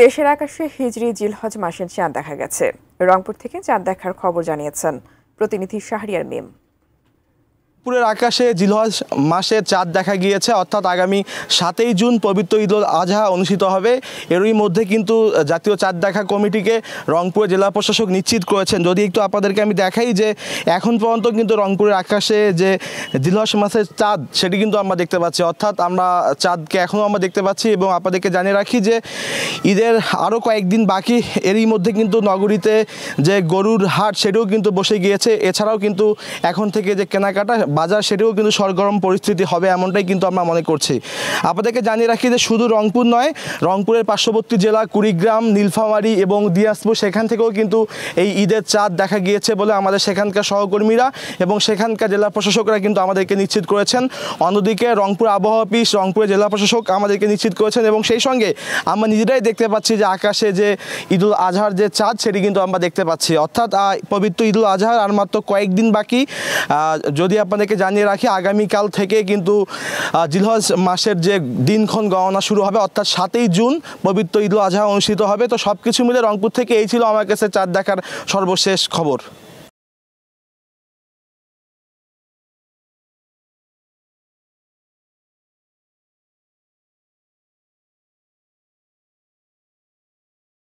দেশের আকাশে হিজরি জিলহজ মাসের চাঁদ দেখা গেছে। রংপুর থেকে চাঁদ দেখার খবর জানিয়েছেন প্রতিনিধি শাহরিয়ার মিম। রংপুরের আকাশে জিলহজ মাসে চাঁদ দেখা গিয়েছে, অর্থাৎ আগামী 7ই জুন পবিত্র ঈদুল আজহা অনুষ্ঠিত হবে। এরই মধ্যে কিন্তু জাতীয় চাঁদ দেখা কমিটিকে রংপুরের জেলা প্রশাসক নিশ্চিত করেছেন। যদি একটু আপনাদেরকে আমি দেখাই যে এখন পর্যন্ত কিন্তু রংপুরের আকাশে যে জিলহজ মাসের চাঁদ সেটি কিন্তু আমরা দেখতে পাচ্ছি, অর্থাৎ আমরা চাঁদকে এখনও আমরা দেখতে পাচ্ছি। এবং আপনাদেরকে জানিয়ে রাখি যে ঈদের আরও কয়েকদিন বাকি। এরই মধ্যে কিন্তু নগরীতে যে গরুর হাট সেটিও কিন্তু বসে গিয়েছে। এছাড়াও কিন্তু এখন থেকে যে কেনাকাটা বাজার সেটিও কিন্তু সরগরম পরিস্থিতি হবে, এমনটাই কিন্তু আমরা মনে করছি। আপনাদেরকে জানিয়ে রাখি যে শুধু রংপুর নয়, রংপুরের পার্শ্ববর্তী জেলা কুড়িগ্রাম, নীলফামারী এবং দিনাজপুর সেখান থেকেও কিন্তু এই ঈদের চাঁদ দেখা গিয়েছে বলে আমাদের সেখানকার সহকর্মীরা এবং সেখানকার জেলা প্রশাসকরা কিন্তু আমাদেরকে নিশ্চিত করেছেন। অন্যদিকে রংপুর আবহাওয়া অফিস, রংপুরের জেলা প্রশাসক আমাদেরকে নিশ্চিত করেছেন এবং সেই সঙ্গে আমরা নিজেরাই দেখতে পাচ্ছি যে আকাশে যে ঈদুল আজহার যে চাঁদ সেটি কিন্তু আমরা দেখতে পাচ্ছি। অর্থাৎ পবিত্র ঈদুল আজহার আর মাত্র কয়েকদিন বাকি। যদি আপনাদেরকে জানিয়ে রাখি আগামীকাল থেকে কিন্তু জিলহজ মাসের যে দিনক্ষণ গণনা শুরু হবে, অর্থাৎ 7ই জুন পবিত্র ঈদুল আজহা অনুষ্ঠিত হবে। তো সব কিছু মিলে রংপুর থেকে এই ছিল আমার কাছে চাঁদ দেখার সর্বশেষ খবর।